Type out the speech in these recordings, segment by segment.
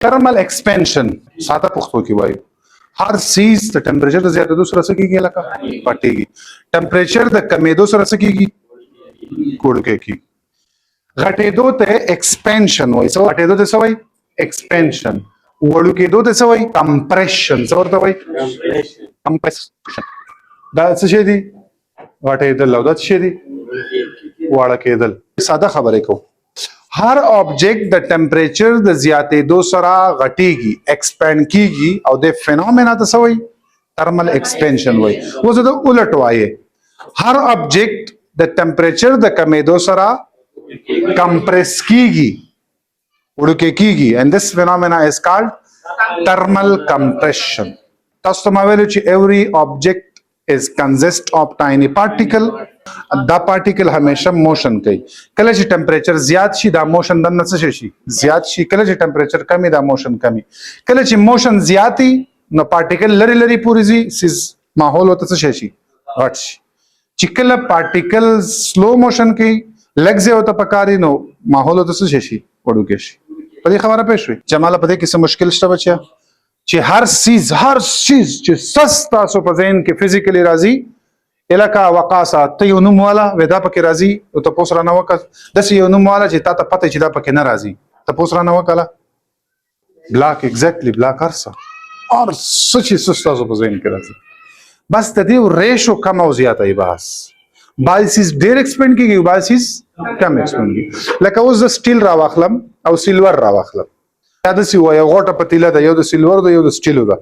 Thermal expansion सादा पुख्तो की वायु हर चीज द टेम्परेचर द ज्यादा दूसरा से की लका पटेगी टेम्परेचर द कमेदो सर से की कोड़के की घटेदो ते एक्सपेंशन वही सो घटेदो ते सवई एक्सपेंशन वड़ुकेदो ते सवई कंप्रेशन सो तो वही कंप्रेशन दा से दी घटेदल दा से दी वाड़केदल सादा खबर है को हर ऑब्जेक्ट द टेम्परेचर द ज्यादा दो सरा घटेगी एक्सपेंड कीगी और दे फिनोमेना तो सवई थर्मल एक्सपेंशन वही वो जो उलट वाये हर ऑब्जेक्ट द टेम्परेचर द कमेदो सरा कंप्रेस कीगी उड़के कीगी and this phenomena is called thermal compression. Thus, every object is consist of tiny particle. The particle हमेशा motion कई. कल जी temperature ज़्यादा शी दा motion दन नसे शी ज़्यादा शी कल जी temperature कमी दा motion कमी. कल जी motion ज़्यादी न particle लरी लरी पूरी जी सिज माहौल होता से शी घट शी. चिकला particle slow motion की लग जे होता पकारी नो माहौल होता से शी पढ़ू के शी. पता खबर पेश हुई जमाला पता किस मुश्किल स्टा बच्चा चे हर चीज चे सस्ता सो पजेन के फिजिकली राजी इलाका वकासा तयुनुम वाला वेदा पके राजी तो पोसरा ना वका दस युनुम वाला जे ता पते चिदा पके ना राजी तो पोसरा ना वकाला ब्लैक एग्जैक्टली ब्लैक हरसा और सच्ची सस्ता सो पजेन के राजी बस तदी रेशो कम हो ज्यादा ही बस बाइसिस डेर एक्सपेंड की गई बाइसिस कम एक्सपेंड की लका उस स्टील रावाखलम और सिल्वर रावाखलम याद सी हुआ गोटा पतीला दा यो सिल्वर दा यो स्टील दा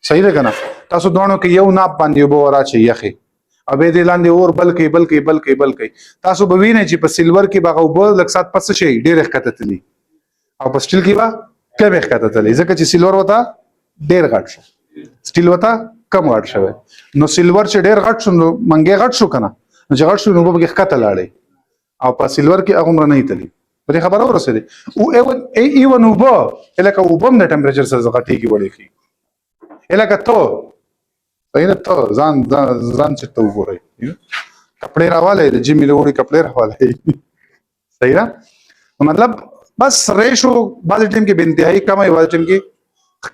सही है ना तासो दोनों के यो नाप बांधी बो वरा चाहिए खे अबे दे लांदे और बल्कि तासो बवीने ची प सिल्वर की बागा बो लक्सात पस छे डेर खततली और प स्टील की बा कम खततली जका ची सिल्वर होता डेर गाट स्टील होता कम गाट शवे नो सिल्वर चे डेर गाट सुनो मंगे गाट शु कना जगाट शु नो बगे खतलाड़े और प सिल्वर की अगुमरा नहीं तली बड़ी खबर और से वो इवन उबो एलाका उबम द टेम्परेचर से जगती की बड़ी की एलाका तो सही ना तो जान से तो उबो है कपड़े रवाले जिम लोड़ी कपड़े रवाले सही ना मतलब बस रेशो बाल टीम की बिंतिहाई कम है बाल टीम की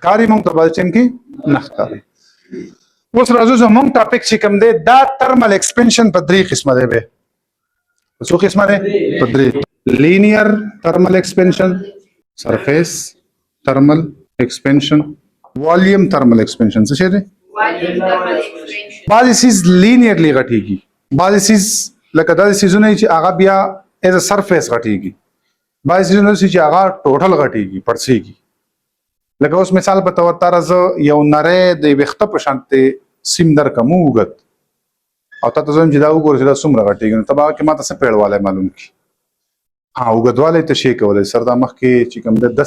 कारी मंग तो बाल टीम की नखकारी उस राजू जो मंग टॉपिक चिकम दे दा थर्मल एक्सपेंशन पदरी किस्म दे बे सो किस्म दे पदरी linear thermal expansion, surface thermal expansion, volume thermal expansion. से शेरे? बाज़ चीज़ linearly घटेगी, बाज़ चीज़ लकदा चीज़ों ने इसे आगा बिया as a surface घटेगी, बाज़ चीज़ों ने इसे आगा total घटेगी, परसेगी. लगा उस मिसाल बताओ तारज़ या उन्नरे दे वक्त प्रशांते सिमदर का मुँगत, और तातज़ों में जिदाऊ को रिश्ता सुमरा घटेगी, तब आगे के माता से पेड़ वाले मालूम की. हाँ उगत वाले तो शेक वाले सरदा मख के चिकम द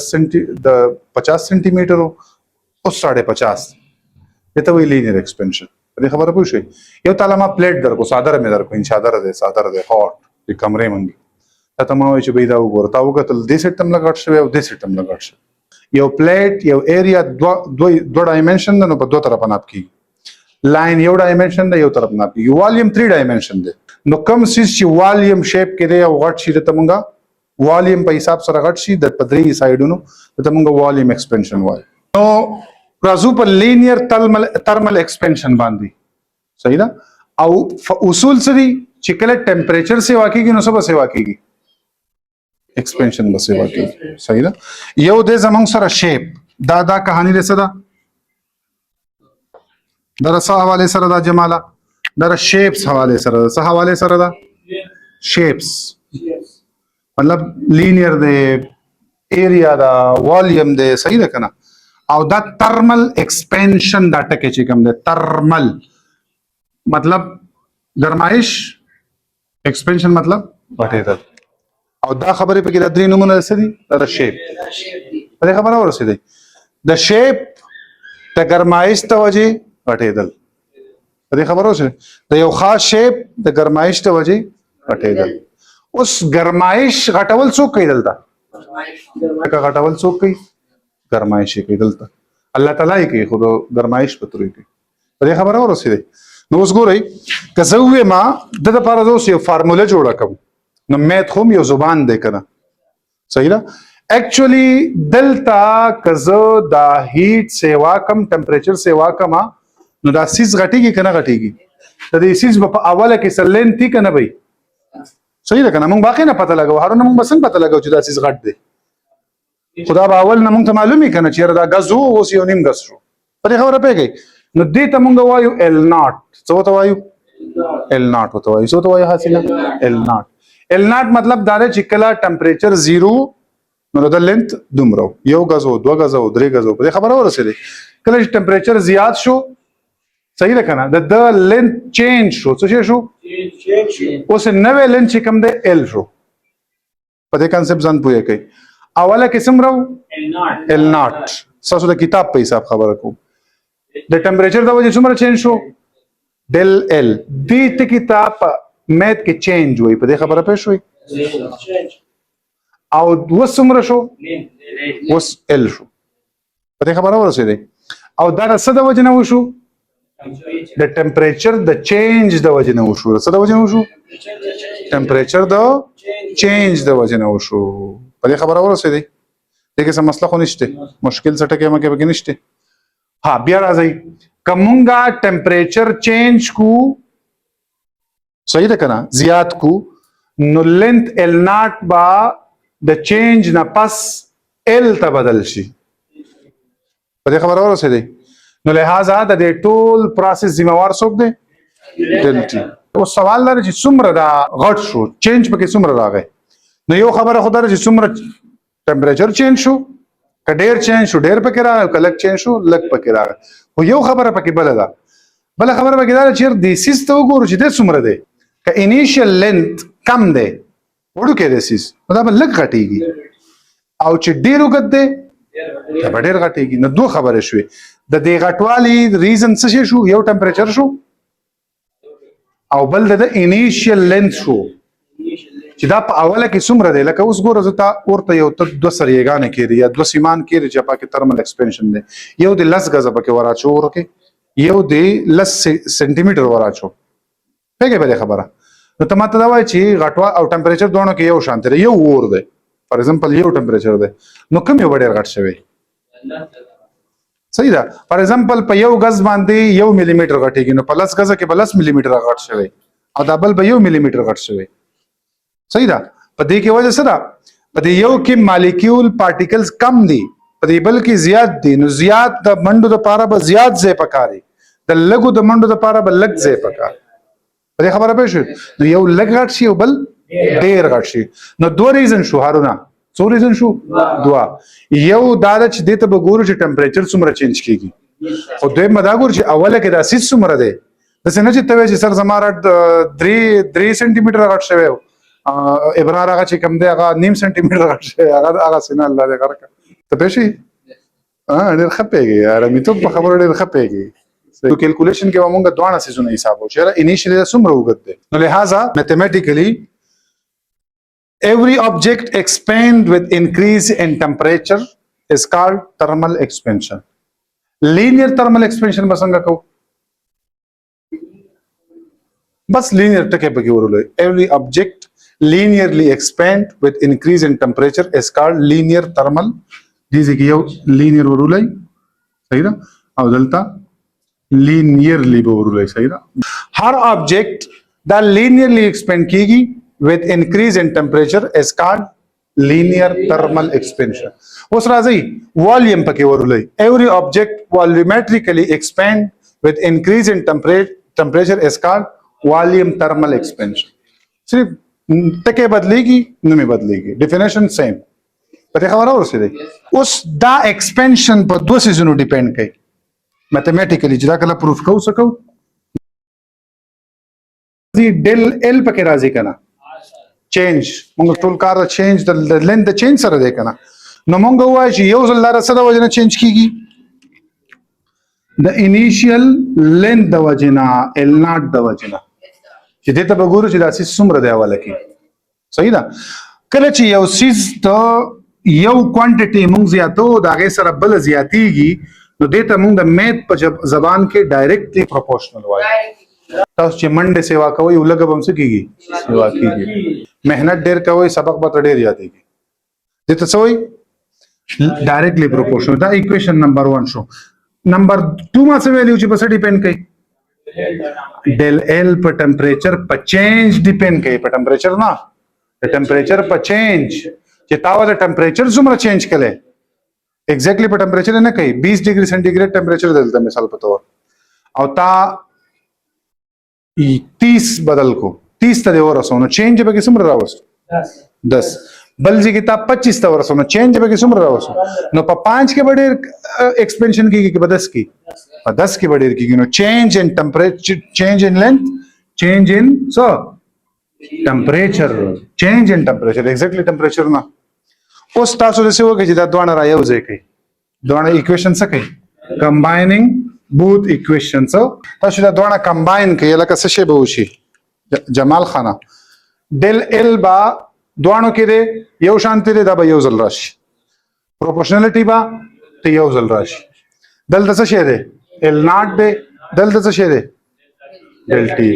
50 सेंटीमीटर हो उस 50.5 ये तो वही लीनियर एक्सपेंशन अरे खबर पूछे ये ताला मा प्लेट दर को सादर में दर को इन सादर दे हॉट ये कमरे मंगी तमा वो बेदा उगोर ता उगत दे सिस्टम लगाट से दे सिस्टम लगाट से ये प्लेट ये एरिया दो डायमेंशन दनो पर दो तरफ नाप की लाइन ये डायमेंशन दे ये तरफ नाप की वॉल्यूम 3 डायमेंशन दे नो कम सिस वॉल्यूम शेप के दे व्हाट शी तमंगा वॉल्यूम पे हिसाब से रगट शी द पदरी साइड नो तमंगा वॉल्यूम एक्सपेंशन वाल नो राजू पर लीनियर थर्मल एक्सपेंशन बांधी सही ना औ उसूल से भी चिकले टेम्परेचर से वाकी की नो सब से वाकी की एक्सपेंशन बस से वाकी सही ना ये दे जमंग सरा शेप दादा कहानी दे सदा दरसा हवाले सरा दा जमाला दर शेप्स हवाले सर दा शेप्स मतलब लीनियर दे एरिया दा वॉल्यूम दे सही दे कना और दा थर्मल एक्सपेंशन दा टके चिकम दे थर्मल मतलब गरमाइश एक्सपेंशन मतलब बढ़ेदल और दा खबर पे कि दरी नमूना से दी दा शेप अरे खबर और से दी द शेप द गरमाइश तवजी बढ़ेदल अरे खबर हो से द यो खास शेप द गरमाइश तवजी बढ़ेदल उस गरमाइश घटवल चूक कई दलता का घटवल चूक कई गरमाइश कई दलता अल्लाह ताला ही के खुद गरमाइश पतरी के अरे खबर और से नो उस गोरे कजवे मा द पारा दो से फार्मूला जोड़ा कम न मैथ होम यो जुबान दे करना सही ना एक्चुअली دلتا کزه دا هیټ سیوا کم ټمپریچر سیوا کما نو دا سیس غټیږي کنه غټیږي د دې سیس په اوله کې سلین تی کنه بھائی صحیح ده کنه مونږ باقي نه پته لګو هرونه مونږ بسنګ پته لګو چې دا سیس غټ دی خدا به اول نه مونږ ته معلومي کنه چې دا غزو اوس یو نیم غز شو په خبره پیږي نو دې ته مونږ وایو ال ناٹ څه ته وایو ال ناٹ ته وایو څه ته وایو حاصله ال ناٹ مطلب دا چې کله ټمپریچر 0 نو د لینث دومره یو غزو دو غزو درې غزو په خبره ورسېده کله چې ټمپریچر زیات شو صحیح ده کنه د لینث چینج شو څه شو اوس نوې لینث چې کوم ده ال شو په دې کانسپټ ځان پوهه کوي اوله کې سمرو ال ناٹ تاسو د کتاب په حساب خبره کوم د ټمپریچر د وجه څومره چینج شو ډل ال دې ته کتاب میث کې چینج وي په دې خبره پېښ وي او وسمره شو وس ال شو په دې خبره ورسېده او دا څه د وجه نه وشو د ټمپریچر د چینج د وجه نه وشو څه د وجه نه وشو ټمپریچر د چینج د وجه نه وشو په دې خبره ورسېده دغه څه مسله خو نشته مشکل څه ټکه مکه به نشته ها بیا راځي کومګه ټمپریچر چینج کو صحیح ده کنه زیات کو نو لینث ال ناٹ با د چینج نه پس ال ته بدل شي په دې خبره ورسېده نو لہذا د دې ټول پروسس ذمہوار څوک دی ډلټي او سوال لري چې څومره دا غټ شو چینج پکې څومره راغی نو یو خبره خو درته چې څومره ټمپریچر چینج شو کډیر چینج شو ډیر پکې راغی کلک چینج شو لک پکې راغی او یو خبره پکې بل ده بل خبره پکې دا چې د سیس ته وګورو چې د څومره دی ک انیشیل لینث کم دی وړو کې د سیس دا به لک غټیږي او چې ډیر وګد دی دا به ډیر غټیږي نو دوه خبره شوې د دې غټوالي ریزن څه شو یو ټمپریچر شو او بل د انیشیل لینث شو چې دا په اوله کې څومره دی لکه اوس ګوره زه تا ورته یو دوه سریګانې کېږي یا دوه سیمان کېږي چې پکې ترمل ایکسپینشن دی یو د 10 غزه پکې وراچو ورکه یو د 10 سنټي میټر وراچو پیګه به خبره نو ته ماته دا وایي چې غټوا او ټمپریچر دوه کې یو شان دی یو ور دی فار ایگزامپل یو ټمپریچر دی نو کوم یو ډېر غټ شوی صحیح ده فار ایگزامپل په یو غز باندې یو ملي میټر غټیږي نو په 10 غزه کې 10 ملي میټر غټ شوی او دا بل به یو ملي میټر غټ شوی صحیح ده په دې کې وجه څه ده په دې یو کې مالیکول پارټیکلز کم دي په دې بل کې زیات دي نو زیات د منډو د پاره به زیات ځای پکاري د لګو د منډو د پاره به لګ ځای پکاري په دې خبره پېښ نو یو لګ غټ شي او بل ډېر غټ شي نو دوه ریزن شو هارونه څو ریزن شو دوا یو دا چې دې ته به ګورو چې ټمپریچر څومره چینج کیږي خو دوی مدا ګور چې اوله کې دا سیس څومره دی د څنګه چې ته چې سر زماره 3 سنټي میټر غټ شوی ابرار هغه چې کم دی هغه نیم سنټي میټر غټ شوی هغه سینه الله دې غرقه ته پېښې ډېر خپېږي یار مې ته په خبره ډېر خپېږي تو کیلکولیشن کې موږ دوه سيزونه حساب وکړو انیشلی څومره وګت دی نو لہذا میتھمیټیکلی every object expand with increase in temperature is called thermal expansion linear thermal expansion بسنګ کو بس linear ټکه پکې ورولې every object linearly expand with increase in temperature is called linear thermal دې ځکه یو linear ورولې صحیح ده او دلته linearly ورولې صحیح ده هر object دا linearly expand کیږي with increase in temperature is called linear thermal expansion اوس راځي volume پکې ورولې every object volumetrically expand with increase in temperature is called volume thermal expansion صرف ټکه بدلېږي نومې بدلېږي definition same پته خبره ورسېده اوس دا expansion په دوه سيزونو ډیپند کوي mathematically چې دا کله پروف کوو سکو del l پکې راځي کنه چینج موږ ټول کار چینج د لینث د چینج سره دی کنه نو موږ وایو چې یو ځل لاره سره وجنه چینج کیږي د انیشیل لینث د وجنه ال ناٹ د وجنه چې دې ته وګورو چې دا سیس څومره دی حواله کې صحیح ده کله چې یو سیس ته یو کوانټیټي موږ زیاتو دا غي سره بل زیاتیږي نو دې ته موږ د میث په زبان کې ډایرکټلی پروپورشنل وایو تاسو چې منډه سیوا کوي ولګه بم سکیږي سیوا کیږي مهنت ډیر کوي سبق به ډیر یادېږي دې ته څه وایي directly proportional دا equation number 1 شو. नंबर 2 ما څه ویلیو چې په څه ډیپند کوي ډل ال په ټمپریچر په چینج ډیپند کوي په ټمپریچر نه د ټمپریچر په چینج چې تاو د ټمپریچر څومره چینج کړي ایگزیکټلی په ټمپریچر نه کوي 20 ډیګري سنټیګریډ ټمپریچر دلته مثال په تور او تا 30 بدل کو 30 ته ورسونه چینج به کې څومره راوست 10 بل ځکه تا 25 ته ورسونه چینج به کې څومره راوست نو په 5 کې بډیر ایکسپینشن کیږي کې په 10 کې په 10 کې بډیر کیږي نو چینج ان ټمپریچر چینج ان لینث چینج ان سو ټمپریچر چینج ان ټمپریچر ایگزیکټلی ټمپریچر نه اوس تاسو د څه وګورئ چې دا دوه را یو ځای کوي دوه ایکویشن څه کوي کمباینینګ both equations تاسو دا دوه کمباین کوي لکه څه شی به وشي جمال خانه ډل ال با دوانو کې دی یو شانتی دی دا به یو ځل راشي پروپورشنالټي با ته یو ځل راشي دلته څه شی دی ال ناٹ دی دلته څه شی دی ډل ټي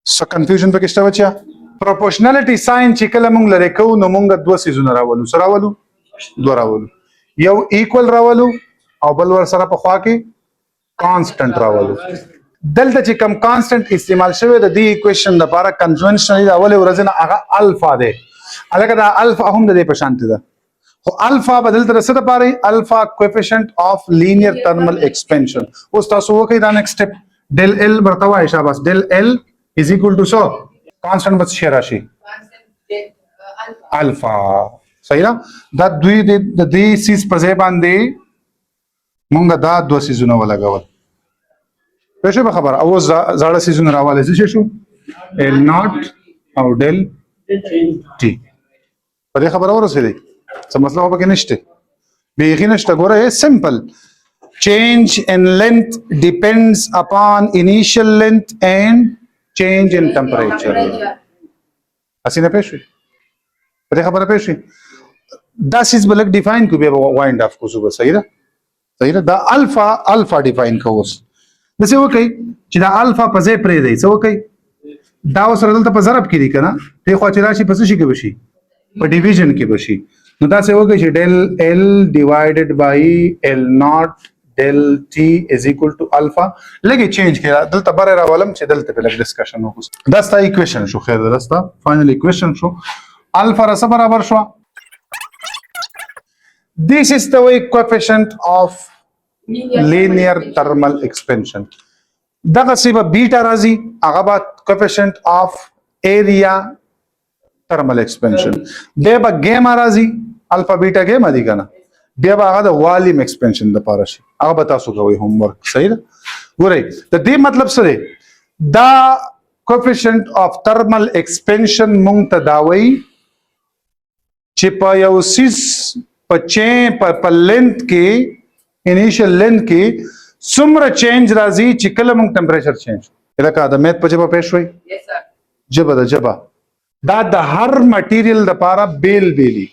څه کنفیوژن پکې شته بچا پروپورشنالټي ساين چې کله مونږ لري کو نو مونږ دوه سيزونه راولو سره راولو دوه راولو یو ایکوال راولو او بل ور سره په خوا کې کانستنټ راولو دلته چې کم کانستنټ استعمال شوی د دې ایکویشن لپاره کنونشنلی د اول ورځ نه هغه الفا دی الګا دا الفا هم د دې په شانته ده خو الفا بدل تر څه لپاره الفا کوفیشنت اف لینیر ترمل ایکسپانشن اوس تاسو وکړئ دا نیکسټ سټپ ډل ال برتوا شاباس ډل ال از ایکوال ټو سو کانستنټ بس شي راشي الفا صحیح ده دا دوی د دې سیس په ځای باندې مونږ دا دوه سيزونه ولګول پېښه به خبر او زړه سيزونه راواله څه شو ال ناٹ او ډل ټي په دې خبره ورسېږي څه مسله به کې نشته به یې نشته ګوره سمپل change in length depends upon initial length and change in temperature اسینه پېښه په دې خبره پېښه دا سیس بلک ډیفاین کو به وایند اف کو صبح صحیح ده صحیح ده دا الفا ډیفاین کوس د څه وکي چې دا الفا په ځای پرې دی څه وکي دا سره دلته په ضرب کې دی کنه ته خو چې راشي په څه شي کې بشي په ډیویژن کې بشي نو دا څه وکي چې ډل ال ډیوایډډ بای ال ناٹ ډل ټي از ایکوال ټو الفا لګي چینج کړه دلته بره راولم چې دلته په لګ ډسکشن وکړو دا ستا ایکویشن شو خیر درسته فائنل ایکویشن شو الفا را برابر شو this is the way coefficient of linear thermal expansion دغه سیبه بیٹا راځي هغه به coefficient of area thermal expansion به به ګاما راځي الفا بیٹا ګاما دي کنه بیا به هغه د والیم expansion د پاره شي هغه به تاسو کوی هوم ورک صحیح ده ګورئ د دې مطلب څه دی دا coefficient of thermal expansion مونږ ته داوي چې په یو سیس په لینث کې انیشل لینث کې څومره چینج راځي چې کله موږ ټمپریچر چینج لکه د میت په جبه پېښ وي جبه د جبه دا د هر مټیریل لپاره بیل بیلی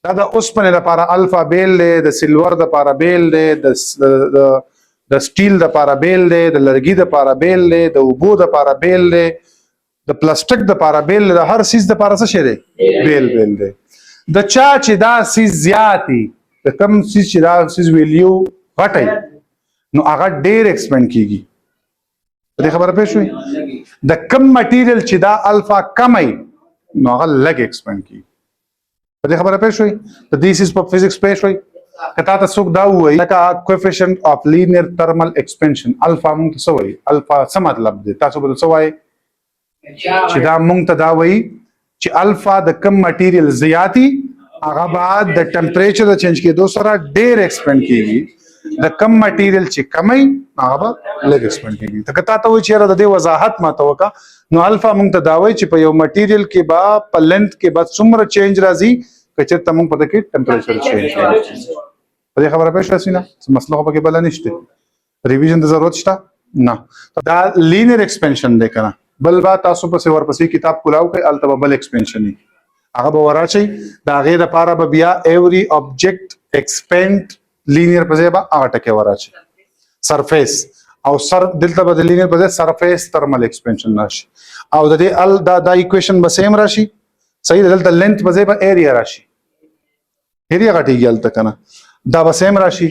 دا د اوسپنې لپاره الفا بیل دی د سلور لپاره بیل دی د سټیل لپاره بیل دی د لرګي لپاره بیل دی د اوبو لپاره بیل دی د پلاستیک لپاره بیل دی د هر سیز لپاره څه شی دی بیل دی د چا چې دا سیز زیاتی د کم سیز چې دا سیز ویلیو غټي نو هغه ډیر ایکسپاند کیږي په دې خبره پېښ شوي د کم مټیریل چې دا الفا کمای نو هغه لږ ایکسپاند کیږي په دې خبره پېښ شوي د دې سیز په فزکس پېښ شوي کته تاسو دا وایي لکه کوفیشنت اف لینیر ترمل ایکسپانشن الفا مونږ څه وایي الفا څه مطلب دی تاسو به څه وایي چې دا مونږ ته دا وایي چې الفا د کم مټیریل زیاتی هغه بعد د ټمپریچر د چینج کېدو سره ډیر ایکسپاند کیږي د کم مټیریل چې کمای هغه به لږ ایکسپاند کیږي ته کته ته وایي چې د دې وضاحت ما ته وکا نو الفا مونږ ته دا وایي چې په یو مټیریل کې با په لینث کې بعد څومره چینج راځي چې ته مونږ پته کې ټمپریچر چینج کوي په دې خبره پېښه شي نه مسله په کې بل نشته ریویژن د ضرورت شته نه دا لینیر ایکسپانشن دی کنه بل با تاسو په څور پسې کتاب کولاو کوي الته بل ایکسپانشن هغه به وراشي دا غیر لپاره به بیا ایوری آبجیکټ ایکسپاند لینیر په ځای به هغه ټکي وراشي سرفیس او سر دلته به د لینیر په ځای سرفیس ترمل ایکسپانشن راشي او د دې دا ایکویشن به سیم راشي صحیح دلته لینث په ځای به ایریا راشي एरिया घटेगी हल तक ना दा बसेम राशि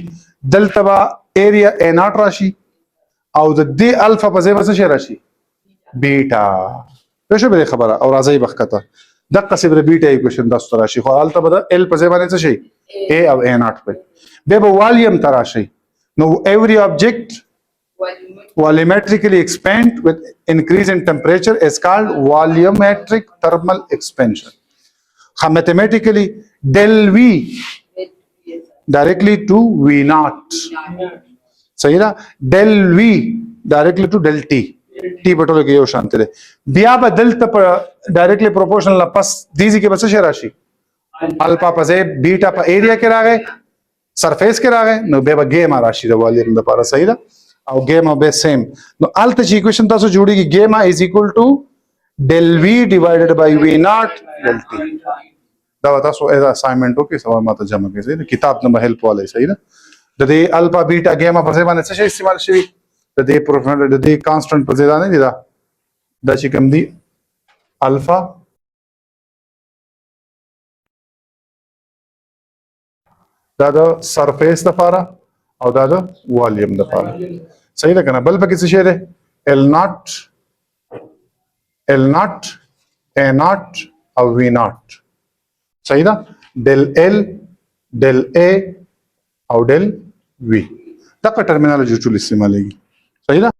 दल्ता बा area A not राशि او د دې الفا په ځای به څه شی راشي بیٹا پوه شو به خبره او راځي بخته دغه سبره بیٹا ایکویشن د راشي خو الته به د ال په ځای باندې څه شي ا او ا ناٹ په به والیوم تراشي نو every object volumetrically expand with increase in temperature is called volumetric thermal expansion. Mathematically del V directly to V naught. सही ना del V directly to del T. T Batole के यो शांति रहे बिया बदल तब directly proportional पस दीजी के बस से राशि अल्फा पसे बीटा पर एरिया के रागे सरफेस के रागे नो बेबा गेमा राशि द वॉल्यूम द पारा सही ना और गेमा बे सेम नो अल्ट जी इक्वेशन तासो जुड़ेगी gamma is equal to del V divided by V naught del T दा तासो एदा असाइनमेंट हो के सवाल माता जमा के सही किताब नंबर हेल्प वाले सही ना د دې الفا بیٹا ګاما په ځای باندې څه شی استعمال شوی د دې پروفیسر د دې کانستنټ په ځای نه دی دا چې کوم دی الفا دا د سرفیس لپاره او دا د والیوم لپاره صحیح ده کنه بل پکې څه شی دی ال ناٹ ا ناٹ او وی ناٹ صحیح ده del L del A او del وی دا ټرمینالوجي ټول استعمالېږي صحیح ده